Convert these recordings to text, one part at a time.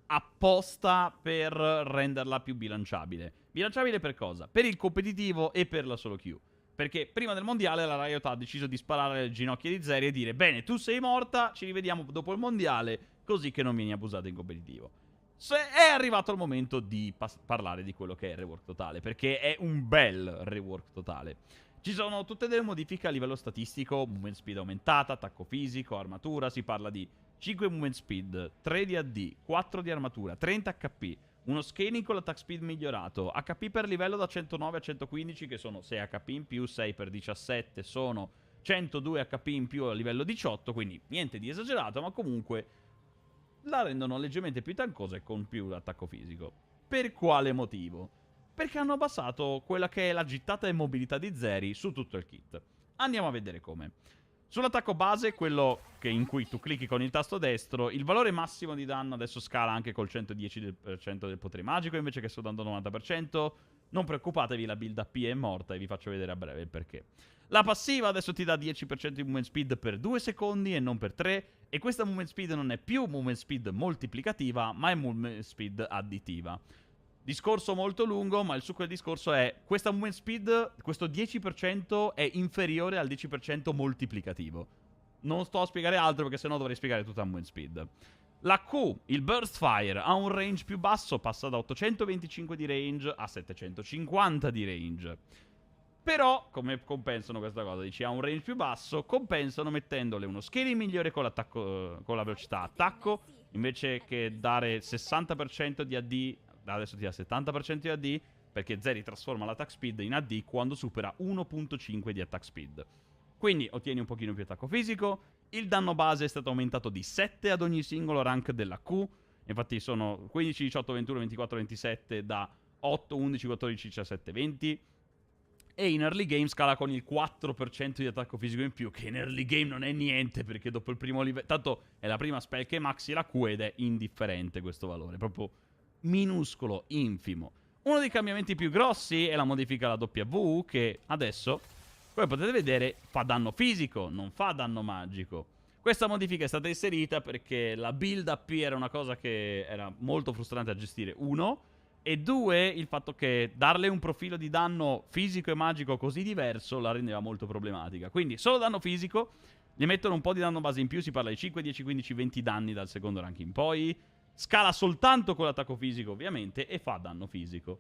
apposta per renderla più bilanciabile. Bilanciabile per cosa? Per il competitivo e per la solo queue. Perché prima del mondiale la Riot ha deciso di sparare alle ginocchia di Zeri e dire: bene, tu sei morta, ci rivediamo dopo il mondiale, così che non vieni abusata in competitivo. È arrivato il momento di parlare di quello che è il rework totale, perché è un bel rework totale. Ci sono tutte delle modifiche a livello statistico: movement speed aumentata, attacco fisico, armatura. Si parla di 5 movement speed, 3 di AD, 4 di armatura, 30 HP, uno scaling con l'attack speed migliorato, HP per livello da 109 a 115, che sono 6 HP in più, 6 per 17 sono 102 HP in più a livello 18, quindi niente di esagerato, ma comunque la rendono leggermente più tankosa e con più attacco fisico. Per quale motivo? Perché hanno abbassato quella che è la gittata e mobilità di Zeri su tutto il kit. Andiamo a vedere come. Sull'attacco base, quello in cui tu clicchi con il tasto destro, il valore massimo di danno adesso scala anche col 110% del potere magico invece che sto dando 90%. Non preoccupatevi, la build AP è morta e vi faccio vedere a breve il perché. La passiva adesso ti dà 10% di movement speed per 2 secondi e non per 3. E questa movement speed non è più movement speed moltiplicativa, ma è movement speed additiva. Discorso molto lungo, ma il succo del discorso è: questa movement speed, questo 10% è inferiore al 10% moltiplicativo. Non sto a spiegare altro perché sennò dovrei spiegare tutta la movement speed. La Q, il burst fire, ha un range più basso, passa da 825 di range a 750 di range. Però, come compensano questa cosa? Dici, ha un range più basso, compensano mettendole uno scaling migliore con l'attacco, con la velocità attacco, invece che dare 60% di AD, adesso ti dà 70% di AD, perché Zeri trasforma l'attack speed in AD quando supera 1.5 di attack speed. Quindi ottieni un pochino più attacco fisico, il danno base è stato aumentato di 7 ad ogni singolo rank della Q, infatti sono 15, 18, 21, 24, 27 da 8, 11, 14, 17, 20. E in early game scala con il 4% di attacco fisico in più, che in early game non è niente, perché dopo il primo livello... Tanto è la prima spell che maxi la Q ed è indifferente questo valore, proprio minuscolo, infimo. Uno dei cambiamenti più grossi è la modifica alla W, che adesso, come potete vedere, fa danno fisico, non fa danno magico. Questa modifica è stata inserita perché la build AP era una cosa che era molto frustrante a gestire, uno... E due, il fatto che darle un profilo di danno fisico e magico così diverso la rendeva molto problematica. Quindi solo danno fisico, gli mettono un po' di danno base in più, si parla di 5, 10, 15, 20 danni dal secondo rank in poi. Scala soltanto con l'attacco fisico ovviamente e fa danno fisico.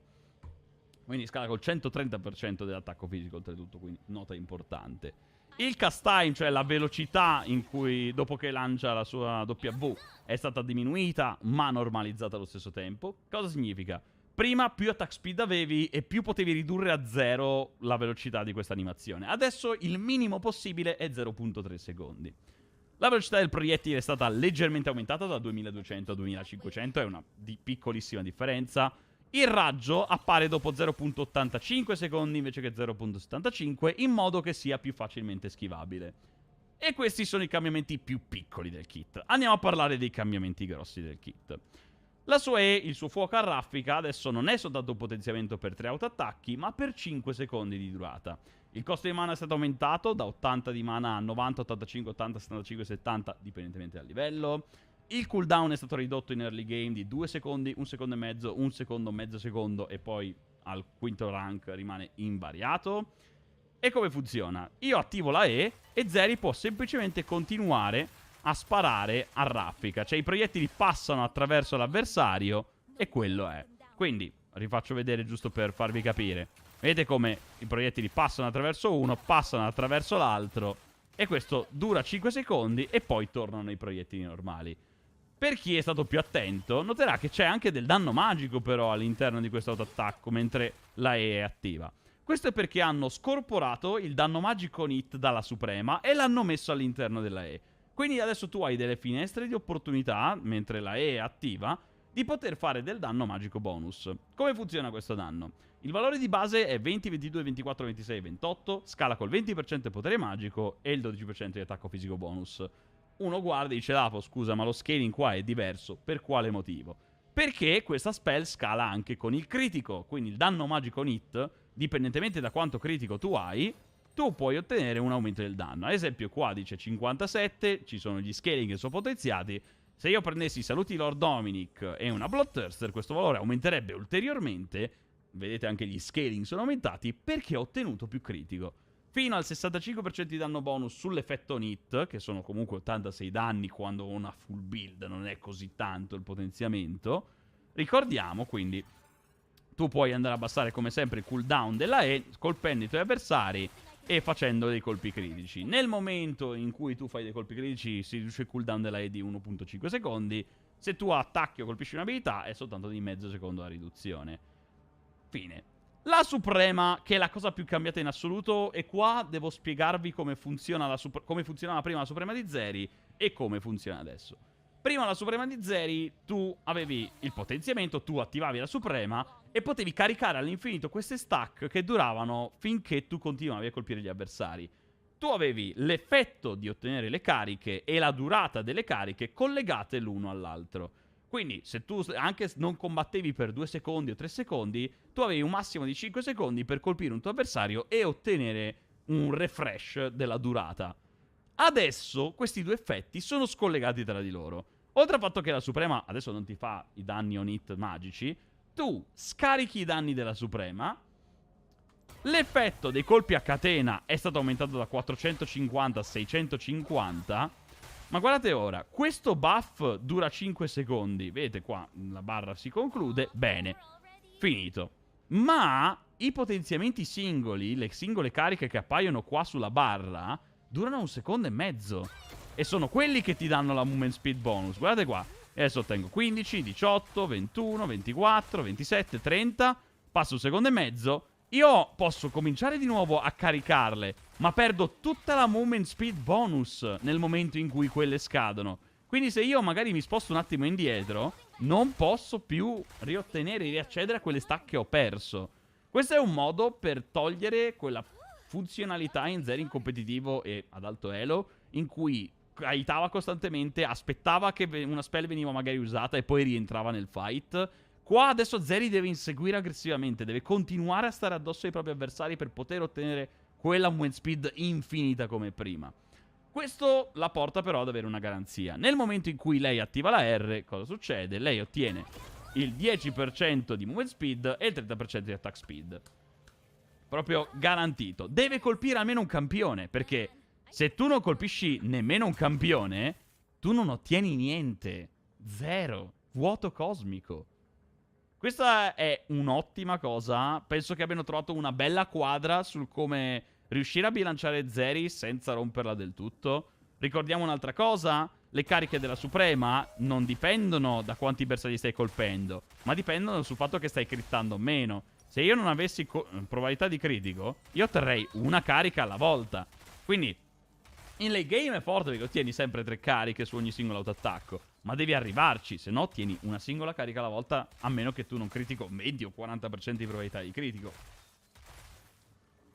Quindi scala col 130% dell'attacco fisico oltretutto, quindi nota importante. Il cast time, cioè la velocità in cui dopo che lancia la sua W, è stata diminuita ma normalizzata allo stesso tempo. Cosa significa? Prima più attack speed avevi e più potevi ridurre a 0 la velocità di questa animazione. Adesso il minimo possibile è 0.3 secondi. La velocità del proiettile è stata leggermente aumentata da 2200 a 2500, è una piccolissima differenza. Il raggio appare dopo 0.85 secondi invece che 0.75, in modo che sia più facilmente schivabile. E questi sono i cambiamenti più piccoli del kit. Andiamo a parlare dei cambiamenti grossi del kit. La sua E, il suo fuoco a raffica, adesso non è soltanto un potenziamento per 3 autoattacchi, ma per 5 secondi di durata. Il costo di mana è stato aumentato da 80 di mana a 90, 85, 80, 75, 70, dipendentemente dal livello. Il cooldown è stato ridotto in early game di 2 secondi, 1 secondo e mezzo, 1 secondo, mezzo secondo e poi al quinto rank rimane invariato. E come funziona? Io attivo la E e Zeri può semplicemente continuare a sparare a raffica. Cioè i proiettili passano attraverso l'avversario e quello è. Quindi rifaccio vedere giusto per farvi capire. Vedete come i proiettili passano attraverso uno, passano attraverso l'altro e questo dura 5 secondi e poi tornano i proiettili normali. Per chi è stato più attento, noterà che c'è anche del danno magico però all'interno di questo autoattacco mentre la E è attiva. Questo è perché hanno scorporato il danno magico hit dalla Suprema e l'hanno messo all'interno della E. Quindi adesso tu hai delle finestre di opportunità, mentre la E è attiva, di poter fare del danno magico bonus. Come funziona questo danno? Il valore di base è 20, 22, 24, 26, 28, scala col 20% di potere magico e il 12% di attacco fisico bonus. Uno guarda e dice, Lapo, scusa, ma lo scaling qua è diverso. Per quale motivo? Perché questa spell scala anche con il critico, quindi il danno magico hit, dipendentemente da quanto critico tu hai, tu puoi ottenere un aumento del danno. Ad esempio qua dice 57, ci sono gli scaling che sono potenziati, Se io prendessi Saluti Lord Dominic e una Bloodthirster, questo valore aumenterebbe ulteriormente. Vedete anche gli scaling sono aumentati perché ho ottenuto più critico. Fino al 65% di danno bonus sull'effetto hit, che sono comunque 86 danni quando ho una full build, non è così tanto il potenziamento. Ricordiamo quindi, tu puoi andare a abbassare come sempre il cooldown della E, colpendo i tuoi avversari e facendo dei colpi critici. Nel momento in cui tu fai dei colpi critici si riduce il cooldown della E di 1.5 secondi. Se tu attacchi o colpisci un'abilità è soltanto di mezzo secondo la riduzione. Fine. La Suprema, che è la cosa più cambiata in assoluto, e qua devo spiegarvi come funziona come funzionava prima la Suprema di Zeri e come funziona adesso. Prima la Suprema di Zeri, tu avevi il potenziamento, tu attivavi la Suprema e potevi caricare all'infinito queste stack che duravano finché tu continuavi a colpire gli avversari. Tu avevi l'effetto di ottenere le cariche e la durata delle cariche collegate l'uno all'altro. Quindi se tu anche non combattevi per 2 secondi o 3 secondi, tu avevi un massimo di 5 secondi per colpire un tuo avversario e ottenere un refresh della durata. Adesso questi due effetti sono scollegati tra di loro. Oltre al fatto che la Suprema adesso non ti fa i danni on hit magici, tu scarichi i danni della Suprema. L'effetto dei colpi a catena è stato aumentato da 450 a 650. Ma guardate ora, questo buff dura 5 secondi. Vedete qua, la barra si conclude. Bene, finito. Ma i potenziamenti singoli, le singole cariche che appaiono qua sulla barra, durano 1 secondo e mezzo. E sono quelli che ti danno la movement speed bonus. Guardate qua. E adesso ottengo 15, 18, 21, 24, 27, 30. Passo 1 secondo e mezzo. Io posso cominciare di nuovo a caricarle, ma perdo tutta la movement speed bonus nel momento in cui quelle scadono. Quindi se io magari mi sposto un attimo indietro, non posso più riaccedere a quelle stack che ho perso. Questo è un modo per togliere quella funzionalità in Zeri in competitivo e ad alto elo, in cui aitava costantemente, aspettava che una spell veniva magari usata e poi rientrava nel fight. Qua adesso Zeri deve inseguire aggressivamente, deve continuare a stare addosso ai propri avversari per poter ottenere quella movement speed infinita come prima. Questo la porta però ad avere una garanzia. Nel momento in cui lei attiva la R, cosa succede? Lei ottiene il 10% di movement speed e il 30% di attack speed. Proprio garantito. Deve colpire almeno un campione, perché se tu non colpisci nemmeno un campione, tu non ottieni niente. Zero. Vuoto cosmico. Questa è un'ottima cosa. Penso che abbiano trovato una bella quadra sul come riuscire a bilanciare Zeri senza romperla del tutto. Ricordiamo un'altra cosa. Le cariche della Suprema non dipendono da quanti bersagli stai colpendo, ma dipendono sul fatto che stai crittando meno. Se io non avessi probabilità di critico, io otterrei una carica alla volta. Quindi in late game è forte perché ottieni sempre 3 cariche su ogni singolo autoattacco, ma devi arrivarci, se no ottieni una singola carica alla volta, a meno che tu non critico medio 40% di probabilità di critico.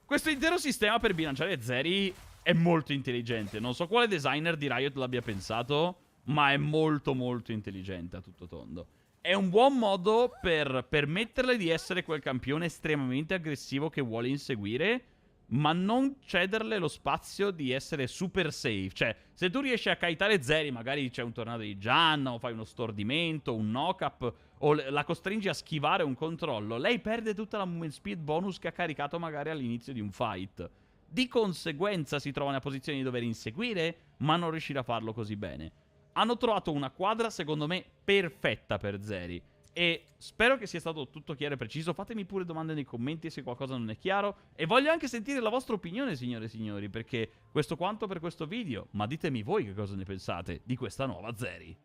Questo intero sistema per bilanciare Zeri è molto intelligente. Non so quale designer di Riot l'abbia pensato, ma è molto molto intelligente a tutto tondo. È un buon modo per permetterle di essere quel campione estremamente aggressivo che vuole inseguire, ma non cederle lo spazio di essere super safe. Cioè, se tu riesci a kiteare Zeri, magari c'è un tornado di Gianna, o fai uno stordimento, un knock-up, o la costringi a schivare un controllo, lei perde tutta la movement speed bonus che ha caricato magari all'inizio di un fight. Di conseguenza si trova nella posizione di dover inseguire, ma non riuscire a farlo così bene. Hanno trovato una quadra, secondo me, perfetta per Zeri. E spero che sia stato tutto chiaro e preciso. Fatemi pure domande nei commenti se qualcosa non è chiaro. E voglio anche sentire la vostra opinione, signore e signori, perché questo quanto per questo video. Ma ditemi voi che cosa ne pensate di questa nuova Zeri.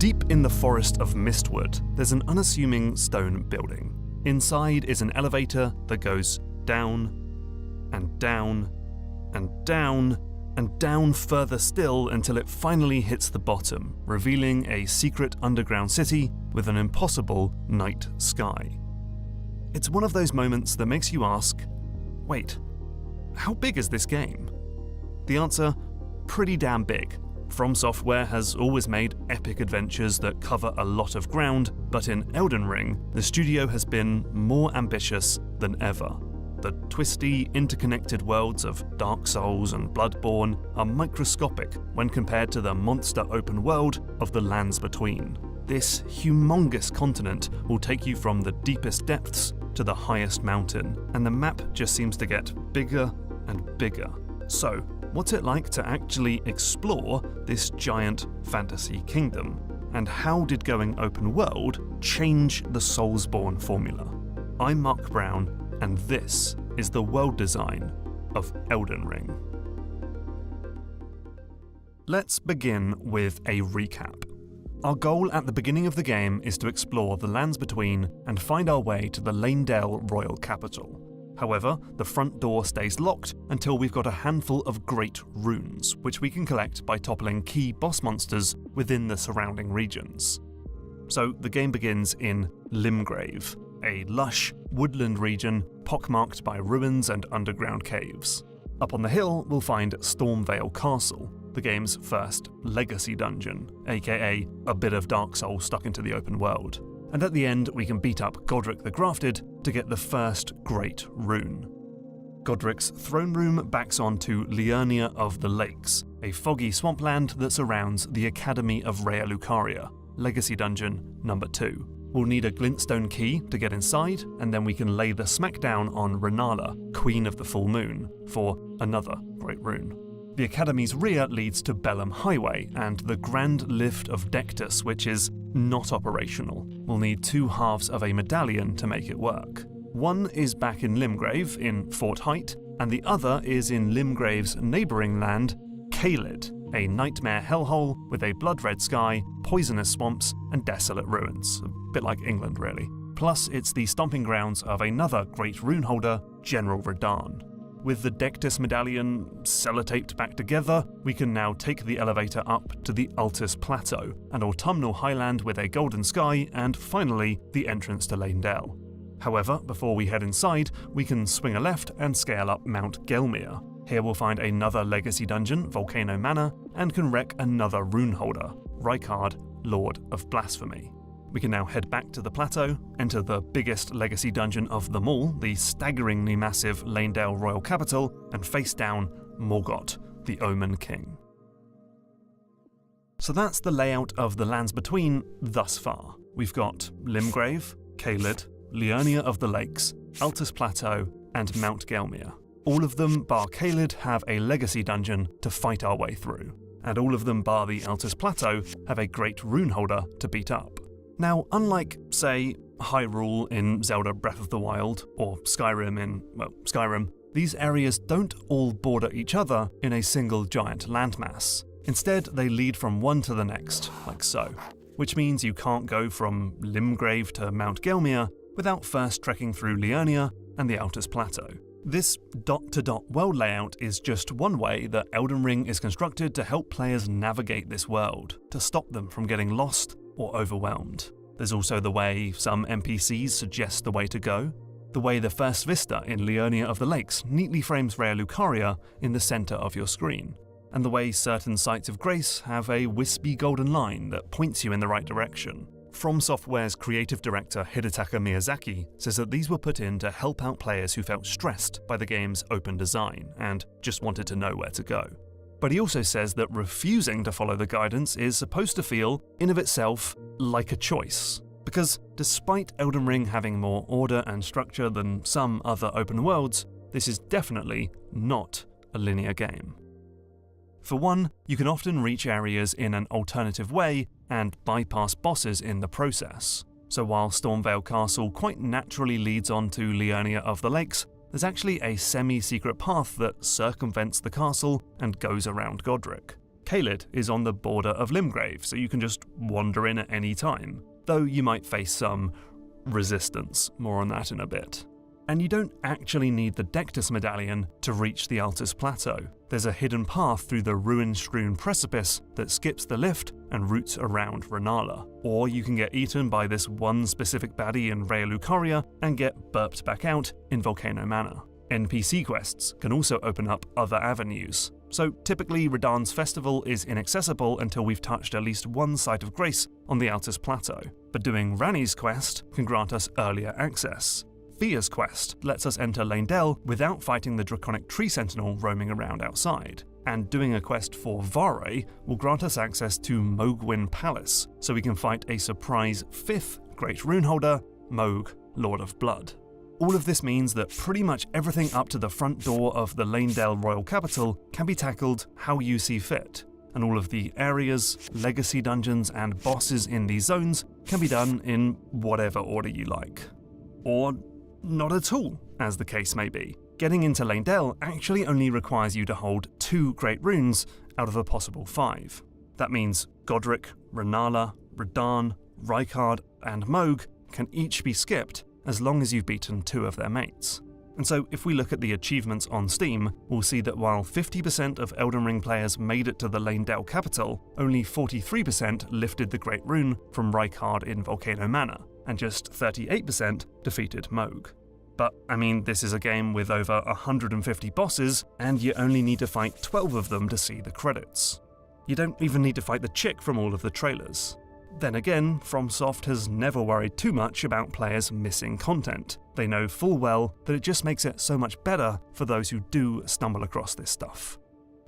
Deep in the forest of Mistwood, there's an unassuming stone building. Inside is an elevator that goes down, and down, and down, and down further still until it finally hits the bottom, revealing a secret underground city with an impossible night sky. It's one of those moments that makes you ask, wait, how big is this game? The answer? Pretty damn big. From Software has always made epic adventures that cover a lot of ground, but in Elden Ring, the studio has been more ambitious than ever. The twisty, interconnected worlds of Dark Souls and Bloodborne are microscopic when compared to the monster open world of the Lands Between. This humongous continent will take you from the deepest depths to the highest mountain, and the map just seems to get bigger and bigger. So, what's it like to actually explore this giant fantasy kingdom? And how did going open world change the Soulsborne formula? I'm Mark Brown, and this is the world design of Elden Ring. Let's begin with a recap. Our goal at the beginning of the game is to explore the Lands Between and find our way to the Leyndell royal capital. However, the front door stays locked until we've got a handful of great runes, which we can collect by toppling key boss monsters within the surrounding regions. So the game begins in Limgrave, a lush, woodland region pockmarked by ruins and underground caves. Up on the hill, we'll find Stormveil Castle, the game's first legacy dungeon, aka a bit of Dark Souls stuck into the open world. And at the end, we can beat up Godric the Grafted to get the first great rune. Godric's throne room backs onto Liurnia of the Lakes, a foggy swampland that surrounds the Academy of Raya Lucaria, legacy dungeon number 2. We'll need a glintstone key to get inside, and then we can lay the smackdown on Renala, Queen of the Full Moon, for another great rune. The Academy's rear leads to Bellum Highway and the Grand Lift of Dectus, which is not operational. We'll need 2 halves of a medallion to make it work. One is back in Limgrave, in Fort Height, and the other is in Limgrave's neighbouring land, Caelid, a nightmare hellhole with a blood-red sky, poisonous swamps, and desolate ruins. A bit like England, really. Plus, it's the stomping grounds of another great rune holder, General Radahn. With the Dectus medallion sellotaped back together, we can now take the elevator up to the Altus Plateau, an autumnal highland with a golden sky, and finally, the entrance to Leyndell. However, before we head inside, we can swing a left and scale up Mount Gelmir. Here we'll find another legacy dungeon, Volcano Manor, and can wreck another rune holder, Rykard, Lord of Blasphemy. We can now head back to the plateau, enter the biggest legacy dungeon of them all, the staggeringly massive Leyndell royal capital, and face down Morgott, the Omen King. So that's the layout of the Lands Between thus far. We've got Limgrave, Caelid, Liurnia of the Lakes, Altus Plateau, and Mount Gelmir. All of them, bar Caelid, have a legacy dungeon to fight our way through, and all of them, bar the Altus Plateau, have a great rune holder to beat up. Now, unlike, say, Hyrule in Zelda Breath of the Wild, or Skyrim in, Skyrim, these areas don't all border each other in a single giant landmass. Instead, they lead from one to the next, like so, which means you can't go from Limgrave to Mount Gelmir without first trekking through Liurnia and the Altus Plateau. This dot-to-dot world layout is just one way that Elden Ring is constructed to help players navigate this world, to stop them from getting lost or overwhelmed. There's also the way some NPCs suggest the way to go, the way the first vista in Liurnia of the Lakes neatly frames Raya Lucaria in the centre of your screen, and the way certain sites of grace have a wispy golden line that points you in the right direction. From Software's creative director Hidetaka Miyazaki says that these were put in to help out players who felt stressed by the game's open design and just wanted to know where to go. But he also says that refusing to follow the guidance is supposed to feel, in of itself, like a choice. Because despite Elden Ring having more order and structure than some other open worlds, this is definitely not a linear game. For one, you can often reach areas in an alternative way and bypass bosses in the process. So while Stormveil Castle quite naturally leads on to Liurnia of the Lakes, there's actually a semi-secret path that circumvents the castle and goes around Godric. Caelid is on the border of Limgrave, so you can just wander in at any time, though you might face some resistance, more on that in a bit. And you don't actually need the Dectus medallion to reach the Altus Plateau. There's a hidden path through the ruin-strewn precipice that skips the lift and routes around Renala. Or you can get eaten by this one specific baddie in Raya Lucaria and get burped back out in Volcano Manor. NPC quests can also open up other avenues. so typically Radahn's festival is inaccessible until we've touched at least one site of grace on the Altus Plateau, but doing Ranni's quest can grant us earlier access. Fia's quest lets us enter Leyndell without fighting the draconic tree sentinel roaming around outside, and doing a quest for Vare will grant us access to Mohgwyn Palace, so we can fight a surprise 5th Great Runeholder, Mohg, Lord of Blood. All of this means that pretty much everything up to the front door of the Leyndell Royal Capital can be tackled how you see fit, and all of the areas, legacy dungeons and bosses in these zones can be done in whatever order you like. Or not at all, as the case may be. Getting into Leyndell actually only requires you to hold 2 Great Runes out of a possible 5. That means Godric, Rennala, Radahn, Rykard and Mohg can each be skipped as long as you've beaten 2 of their mates. And so if we look at the achievements on Steam, we'll see that while 50% of Elden Ring players made it to the Leyndell capital, only 43% lifted the Great Rune from Rykard in Volcano Manor, and just 38% defeated Mohg. But, I mean, this is a game with over 150 bosses, and you only need to fight 12 of them to see the credits. You don't even need to fight the chick from all of the trailers. Then again, FromSoft has never worried too much about players missing content. They know full well that it just makes it so much better for those who do stumble across this stuff.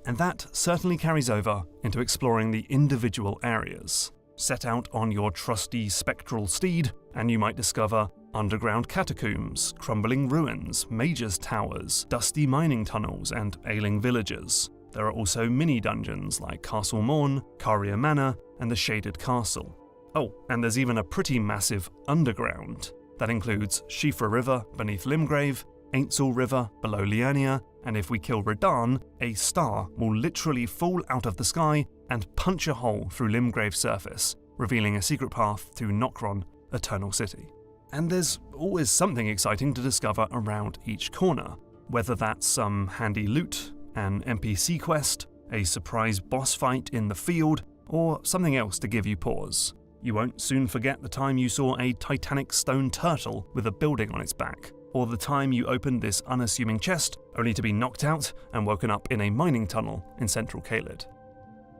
And that certainly carries over into exploring the individual areas. Set out on your trusty spectral steed, and you might discover underground catacombs, crumbling ruins, mages' towers, dusty mining tunnels, and ailing villagers. There are also mini-dungeons like Castle Morn, Caria Manor, and the Shaded Castle. Oh, and there's even a pretty massive underground. That includes Shifra River beneath Limgrave, Aintzul River below Liania, and if we kill Radahn, a star will literally fall out of the sky and punch a hole through Limgrave's surface, revealing a secret path to Nokron, Eternal City. And there's always something exciting to discover around each corner, whether that's some handy loot, an NPC quest, a surprise boss fight in the field, or something else to give you pause. You won't soon forget the time you saw a titanic stone turtle with a building on its back, or the time you opened this unassuming chest only to be knocked out and woken up in a mining tunnel in central Caelid.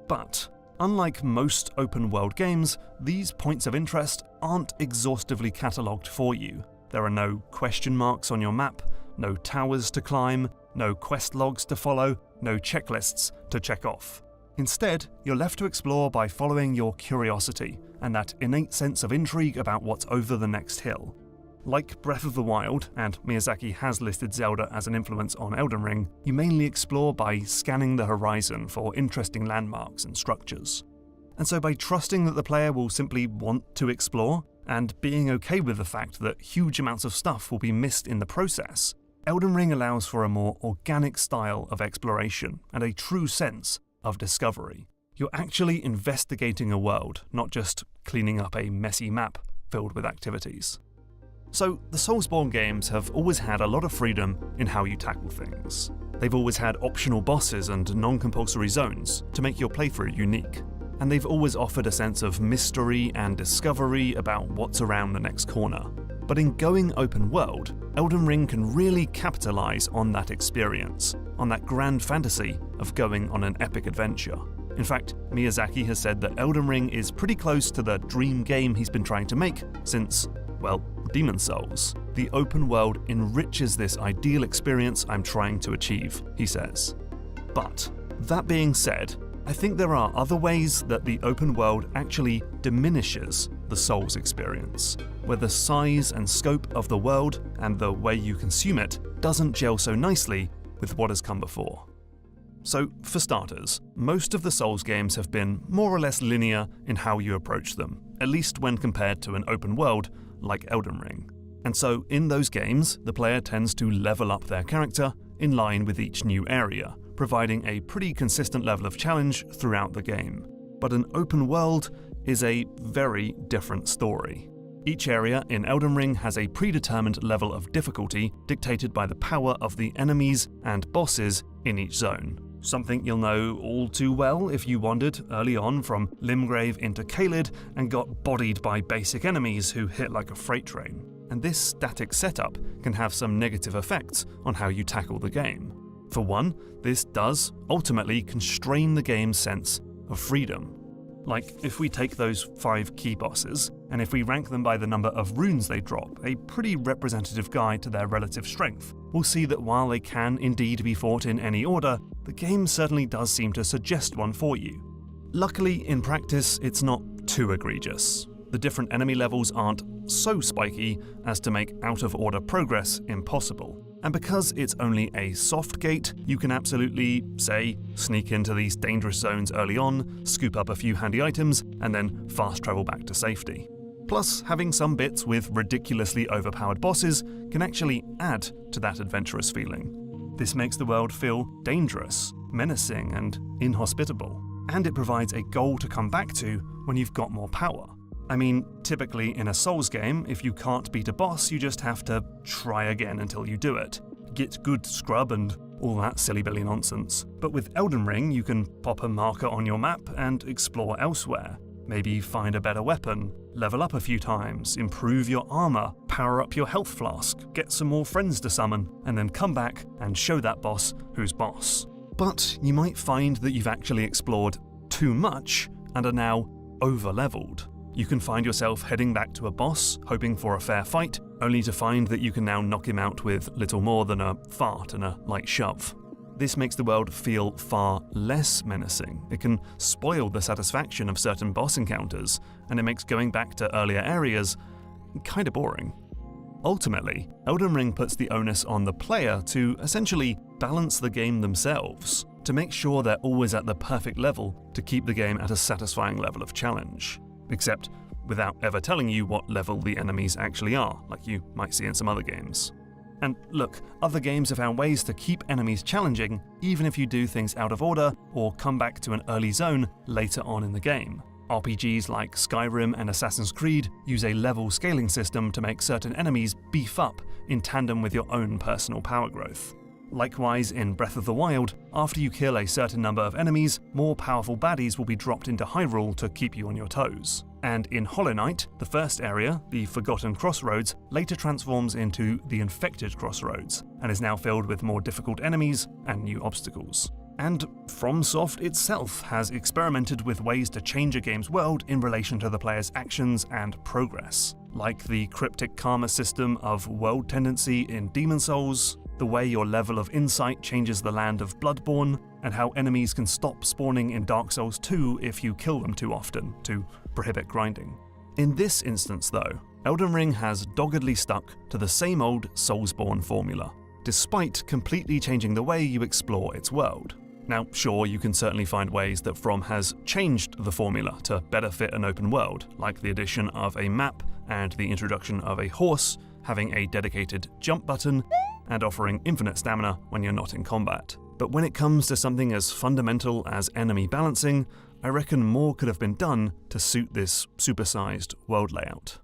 But, unlike most open-world games, these points of interest aren't exhaustively catalogued for you. There are no question marks on your map, no towers to climb, no quest logs to follow, no checklists to check off. Instead, you're left to explore by following your curiosity and that innate sense of intrigue about what's over the next hill. Like Breath of the Wild, and Miyazaki has listed Zelda as an influence on Elden Ring, you mainly explore by scanning the horizon for interesting landmarks and structures. And so by trusting that the player will simply want to explore, and being okay with the fact that huge amounts of stuff will be missed in the process, Elden Ring allows for a more organic style of exploration and a true sense of discovery. You're actually investigating a world, not just cleaning up a messy map filled with activities. So, the Soulsborne games have always had a lot of freedom in how you tackle things. They've always had optional bosses and non-compulsory zones to make your playthrough unique. And they've always offered a sense of mystery and discovery about what's around the next corner. But in going open world, Elden Ring can really capitalize on that experience, on that grand fantasy of going on an epic adventure. In fact, Miyazaki has said that Elden Ring is pretty close to the dream game he's been trying to make since, well, Demon's Souls. The open world enriches this ideal experience I'm trying to achieve, he says. But, that being said, I think there are other ways that the open world actually diminishes the Souls experience, where the size and scope of the world and the way you consume it doesn't gel so nicely with what has come before. So, for starters, most of the Souls games have been more or less linear in how you approach them, at least when compared to an open world like Elden Ring. And so, in those games, the player tends to level up their character in line with each new area, providing a pretty consistent level of challenge throughout the game. But an open world is a very different story. Each area in Elden Ring has a predetermined level of difficulty dictated by the power of the enemies and bosses in each zone. Something you'll know all too well if you wandered early on from Limgrave into Caelid and got bodied by basic enemies who hit like a freight train. And this static setup can have some negative effects on how you tackle the game. For one, this does ultimately constrain the game's sense of freedom. Like, if we take those 5 key bosses, and if we rank them by the number of runes they drop, a pretty representative guide to their relative strength, we'll see that while they can indeed be fought in any order, the game certainly does seem to suggest one for you. Luckily, in practice, it's not too egregious. The different enemy levels aren't so spiky as to make out-of-order progress impossible. And because it's only a soft gate, you can absolutely, say, sneak into these dangerous zones early on, scoop up a few handy items, and then fast travel back to safety. Plus, having some bits with ridiculously overpowered bosses can actually add to that adventurous feeling. This makes the world feel dangerous, menacing, and inhospitable. And it provides a goal to come back to when you've got more power. I mean, typically in a Souls game, if you can't beat a boss, you just have to try again until you do it. Get good scrub and all that silly-billy nonsense. But with Elden Ring, you can pop a marker on your map and explore elsewhere. Maybe find a better weapon, level up a few times, improve your armor, power up your health flask, get some more friends to summon, and then come back and show that boss who's boss. But you might find that you've actually explored too much and are now over-leveled. You can find yourself heading back to a boss, hoping for a fair fight, only to find that you can now knock him out with little more than a fart and a light shove. This makes the world feel far less menacing. It can spoil the satisfaction of certain boss encounters, and it makes going back to earlier areas kinda boring. Ultimately, Elden Ring puts the onus on the player to essentially balance the game themselves, to make sure they're always at the perfect level to keep the game at a satisfying level of challenge. Except without ever telling you what level the enemies actually are, like you might see in some other games. And look, other games have found ways to keep enemies challenging, even if you do things out of order or come back to an early zone later on in the game. RPGs like Skyrim and Assassin's Creed use a level scaling system to make certain enemies beef up in tandem with your own personal power growth. Likewise, in Breath of the Wild, after you kill a certain number of enemies, more powerful baddies will be dropped into Hyrule to keep you on your toes. And in Hollow Knight, the first area, the Forgotten Crossroads, later transforms into the Infected Crossroads, and is now filled with more difficult enemies and new obstacles. And FromSoft itself has experimented with ways to change a game's world in relation to the player's actions and progress, like the cryptic karma system of world tendency in Demon's Souls, the way your level of insight changes the land of Bloodborne, and how enemies can stop spawning in Dark Souls 2 if you kill them too often, to prohibit grinding. In this instance though, Elden Ring has doggedly stuck to the same old Soulsborne formula, despite completely changing the way you explore its world. Now, sure, you can certainly find ways that From has changed the formula to better fit an open world, like the addition of a map and the introduction of a horse, having a dedicated jump button, and offering infinite stamina when you're not in combat. But when it comes to something as fundamental as enemy balancing, I reckon more could have been done to suit this supersized world layout.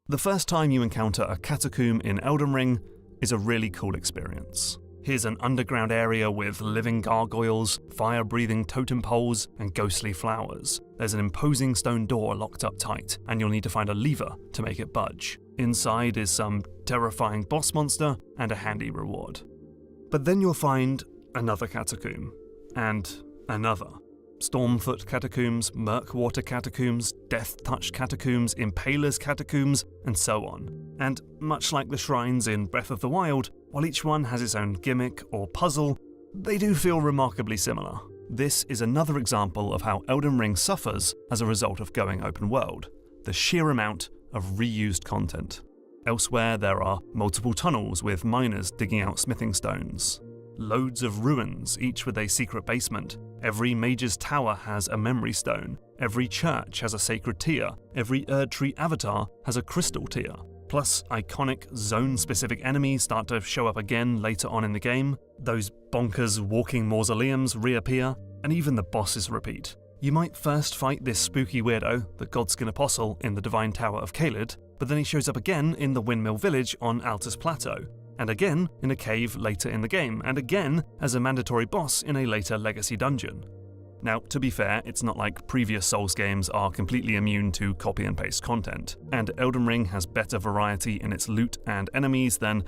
The first time you encounter a catacomb in Elden Ring is a really cool experience. Here's an underground area with living gargoyles, fire-breathing totem poles, and ghostly flowers. There's an imposing stone door locked up tight, and you'll need to find a lever to make it budge. Inside is some terrifying boss monster and a handy reward. But then you'll find another catacomb, and another. Stormfoot catacombs, Murkwater catacombs, Death-touched catacombs, Impaler's catacombs, and so on. And much like the shrines in Breath of the Wild, while each one has its own gimmick or puzzle, they do feel remarkably similar. This is another example of how Elden Ring suffers as a result of going open world, the sheer amount of reused content. Elsewhere there are multiple tunnels with miners digging out smithing stones. Loads of ruins, each with a secret basement. Every mage's tower has a memory stone. Every church has a sacred tier. Every Erdtree avatar has a crystal tier. Plus, iconic zone-specific enemies start to show up again later on in the game. Those bonkers walking mausoleums reappear, and even the bosses repeat. You might first fight this spooky weirdo, the Godskin Apostle, in the Divine Tower of Caelid, but then he shows up again in the Windmill Village on Altus Plateau, and again in a cave later in the game, and again as a mandatory boss in a later Legacy dungeon. Now, to be fair, it's not like previous Souls games are completely immune to copy and paste content, and Elden Ring has better variety in its loot and enemies than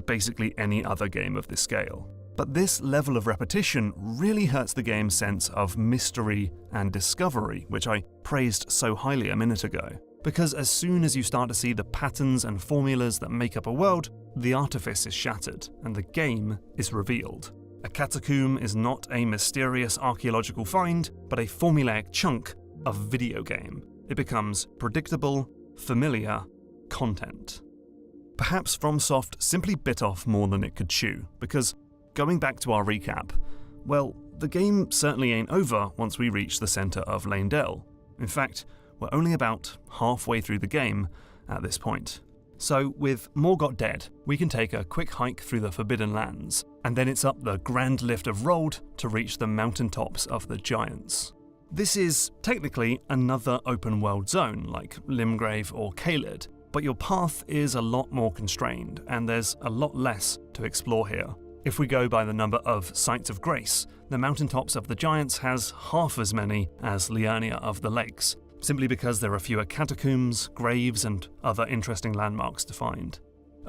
basically any other game of this scale. But this level of repetition really hurts the game's sense of mystery and discovery, which I praised so highly a minute ago. Because as soon as you start to see the patterns and formulas that make up a world, the artifice is shattered and the game is revealed. A catacomb is not a mysterious archaeological find, but a formulaic chunk of video game. It becomes predictable, familiar content. Perhaps FromSoft simply bit off more than it could chew, because going back to our recap, well, the game certainly ain't over once we reach the centre of Leyndell. In fact, we're only about halfway through the game at this point. So with Morgott dead, we can take a quick hike through the Forbidden Lands, and then it's up the grand lift of Rold to reach the mountaintops of the Giants. This is technically another open world zone like Limgrave or Caelid, but your path is a lot more constrained and there's a lot less to explore here. If we go by the number of Sites of Grace, the mountaintops of the Giants has half as many as Liurnia of the Lakes, simply because there are fewer catacombs, graves, and other interesting landmarks to find.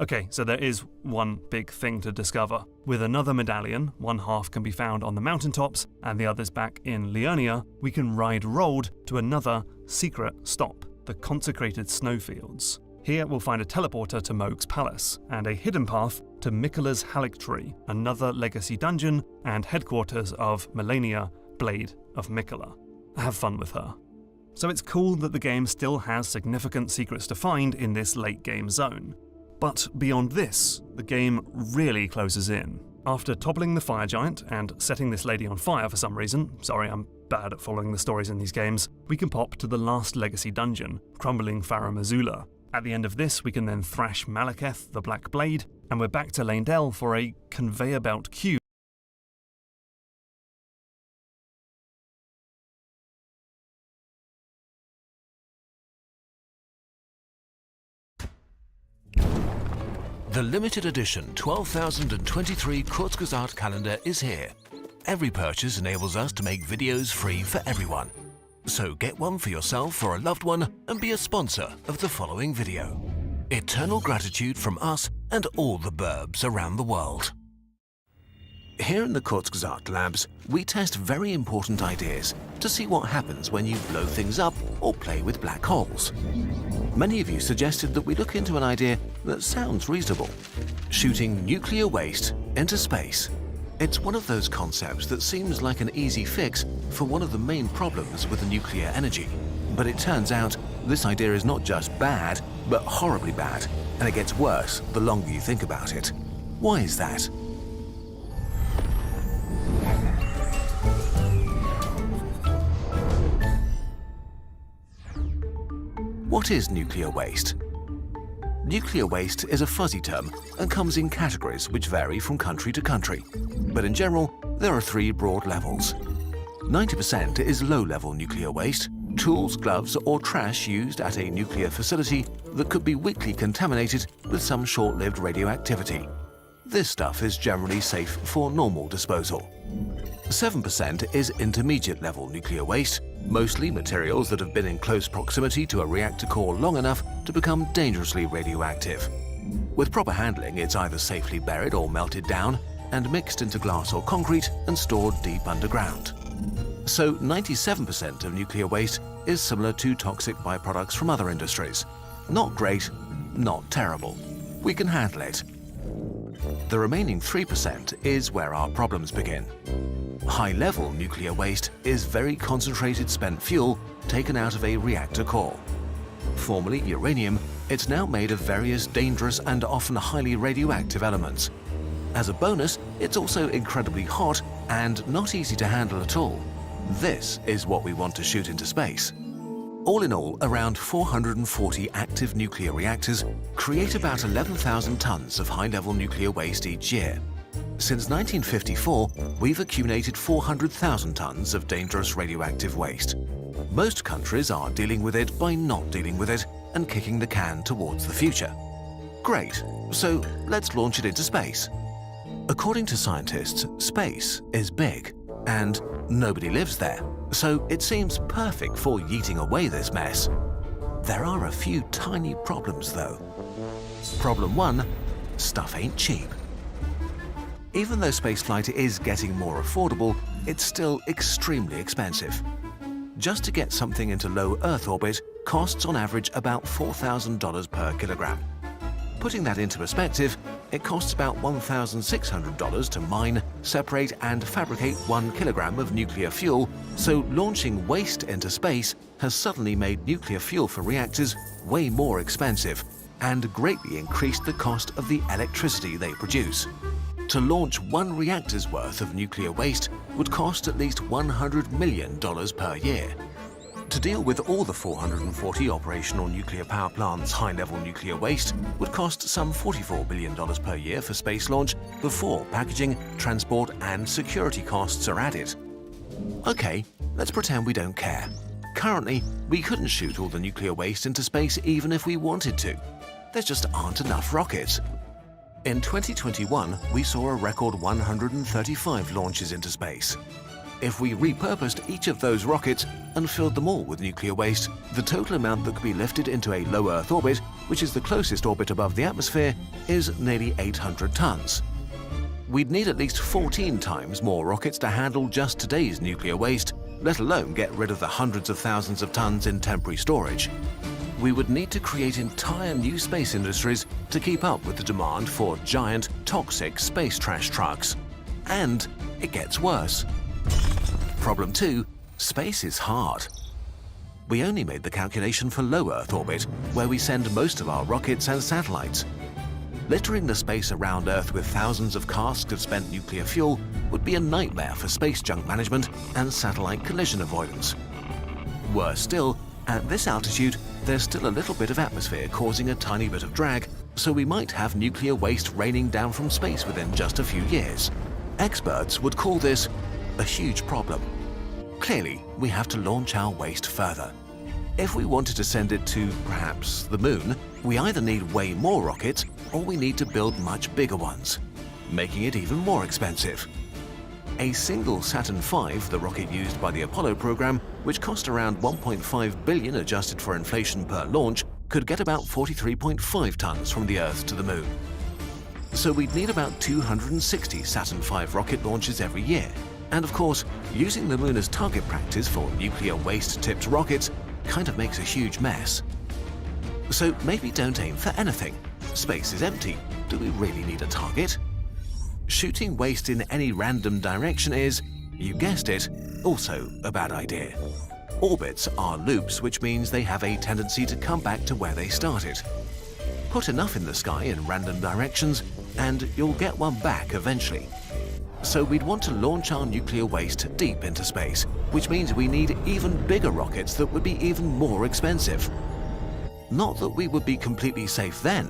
Okay, so there is one big thing to discover. With another medallion, one half can be found on the mountaintops and the others back in Liurnia, we can ride Rold to another secret stop, the Consecrated Snowfields. Here we'll find a teleporter to Mohg's palace, and a hidden path to Miquella's Haligtree, another legacy dungeon and headquarters of Melania, Blade of Miquella. Have fun with her. So it's cool that the game still has significant secrets to find in this late game zone. But beyond this, the game really closes in. After toppling the fire giant and setting this lady on fire for some reason, sorry I'm bad at following the stories in these games, we can pop to the last legacy dungeon, Crumbling Farum Azula. At the end of this, we can then thrash Malekith, the Black Blade, and we're back to Leyndell for a conveyor belt queue. The limited edition 12,023 Kurzgesagt calendar is here. Every purchase enables us to make videos free for everyone. So get one for yourself or a loved one and be a sponsor of the following video. Eternal gratitude from us and all the burbs around the world. Here in the Kurzgesagt labs, we test very important ideas to see what happens when you blow things up or play with black holes. Many of you suggested that we look into an idea that sounds reasonable: shooting nuclear waste into space. It's one of those concepts that seems like an easy fix for one of the main problems with nuclear energy. But it turns out this idea is not just bad, but horribly bad, and it gets worse the longer you think about it. Why is that? What is nuclear waste? Nuclear waste is a fuzzy term and comes in categories which vary from country to country. But in general, there are three broad levels. 90% is low-level nuclear waste, tools, gloves, or trash used at a nuclear facility that could be weakly contaminated with some short-lived radioactivity. This stuff is generally safe for normal disposal. 7% is intermediate-level nuclear waste, mostly materials that have been in close proximity to a reactor core long enough to become dangerously radioactive. With proper handling, it's either safely buried or melted down and mixed into glass or concrete and stored deep underground. So 97% of nuclear waste is similar to toxic byproducts from other industries. Not great, not terrible. We can handle it. The remaining 3% is where our problems begin. High-level nuclear waste is very concentrated spent fuel taken out of a reactor core. Formerly uranium, it's now made of various dangerous and often highly radioactive elements. As a bonus, it's also incredibly hot and not easy to handle at all. This is what we want to shoot into space. All in all, around 440 active nuclear reactors create about 11,000 tons of high-level nuclear waste each year. Since 1954, we've accumulated 400,000 tons of dangerous radioactive waste. Most countries are dealing with it by not dealing with it and kicking the can towards the future. Great, so let's launch it into space. According to scientists, space is big, and nobody lives there, so it seems perfect for yeeting away this mess. There are a few tiny problems though. Problem 1, stuff ain't cheap. Even though spaceflight is getting more affordable, it's still extremely expensive. Just to get something into low Earth orbit costs on average about $4,000 per kilogram. Putting that into perspective, it costs about $1,600 to mine, separate and fabricate 1 kilogram of nuclear fuel, so launching waste into space has suddenly made nuclear fuel for reactors way more expensive and greatly increased the cost of the electricity they produce. To launch 1 reactor's worth of nuclear waste would cost at least $100 million per year. To deal with all the 440 operational nuclear power plants' high-level nuclear waste would cost some $44 billion per year for space launch before packaging, transport and security costs are added. Okay, let's pretend we don't care. Currently, we couldn't shoot all the nuclear waste into space even if we wanted to. There just aren't enough rockets. In 2021, we saw a record 135 launches into space. If we repurposed each of those rockets and filled them all with nuclear waste, the total amount that could be lifted into a low Earth orbit, which is the closest orbit above the atmosphere, is nearly 800 tons. We'd need at least 14 times more rockets to handle just today's nuclear waste, let alone get rid of the hundreds of thousands of tons in temporary storage. We would need to create entire new space industries to keep up with the demand for giant, toxic space trash trucks. And it gets worse. Problem 2. Space is hard. We only made the calculation for low Earth orbit, where we send most of our rockets and satellites. Littering the space around Earth with thousands of casks of spent nuclear fuel would be a nightmare for space junk management and satellite collision avoidance. Worse still, at this altitude, there's still a little bit of atmosphere causing a tiny bit of drag, so we might have nuclear waste raining down from space within just a few years. Experts would call this a huge problem. Clearly, we have to launch our waste further. If we wanted to send it to, perhaps, the moon, we either need way more rockets or we need to build much bigger ones, making it even more expensive. A single Saturn V, the rocket used by the Apollo program, which cost around $1.5 billion adjusted for inflation per launch, could get about 43.5 tons from the Earth to the moon. So we'd need about 260 Saturn V rocket launches every year. And of course, using the moon as target practice for nuclear waste-tipped rockets kind of makes a huge mess. So maybe don't aim for anything. Space is empty. Do we really need a target? Shooting waste in any random direction is, you guessed it, also a bad idea. Orbits are loops, which means they have a tendency to come back to where they started. Put enough in the sky in random directions, and you'll get one back eventually. So we'd want to launch our nuclear waste deep into space, which means we need even bigger rockets that would be even more expensive. Not that we would be completely safe then.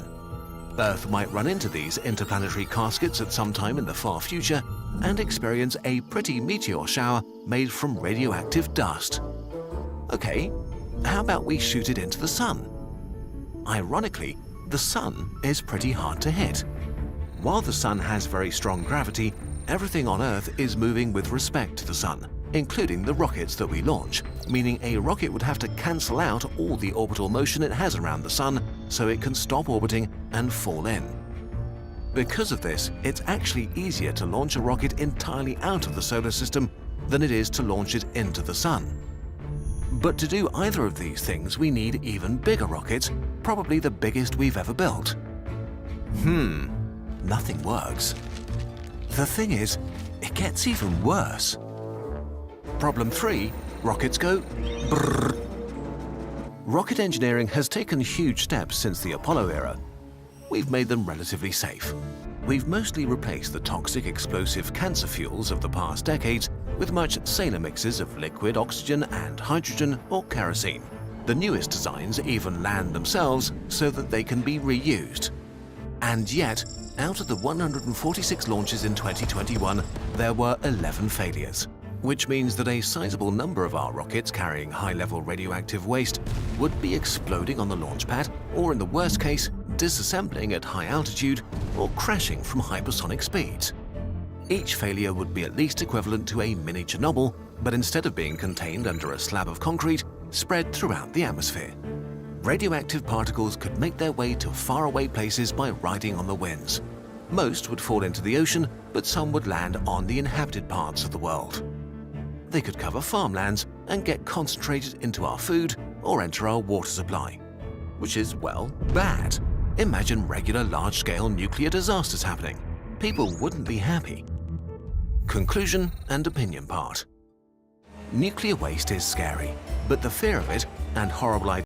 Earth might run into these interplanetary caskets at some time in the far future and experience a pretty meteor shower made from radioactive dust. Okay, how about we shoot it into the sun? Ironically, the sun is pretty hard to hit. While the sun has very strong gravity, everything on Earth is moving with respect to the sun, including the rockets that we launch, meaning a rocket would have to cancel out all the orbital motion it has around the sun so it can stop orbiting and fall in. Because of this, it's actually easier to launch a rocket entirely out of the solar system than it is to launch it into the sun. But to do either of these things, we need even bigger rockets, probably the biggest we've ever built. Nothing works. The thing is, it gets even worse. Problem 3, rockets go brrrr. Rocket engineering has taken huge steps since the Apollo era. We've made them relatively safe. We've mostly replaced the toxic explosive cancer fuels of the past decades with much saner mixes of liquid oxygen and hydrogen or kerosene. The newest designs even land themselves so that they can be reused. And yet, out of the 146 launches in 2021, there were 11 failures, which means that a sizable number of our rockets carrying high-level radioactive waste would be exploding on the launch pad, or in the worst case, disassembling at high altitude or crashing from hypersonic speeds. Each failure would be at least equivalent to a mini Chernobyl, but instead of being contained under a slab of concrete, spread throughout the atmosphere. Radioactive particles could make their way to faraway places by riding on the winds. Most would fall into the ocean, but some would land on the inhabited parts of the world. They could cover farmlands and get concentrated into our food or enter our water supply, which is, well, bad. Imagine regular large-scale nuclear disasters happening. People wouldn't be happy. Conclusion and opinion part. Nuclear waste is scary, but the fear of it and horrible ideas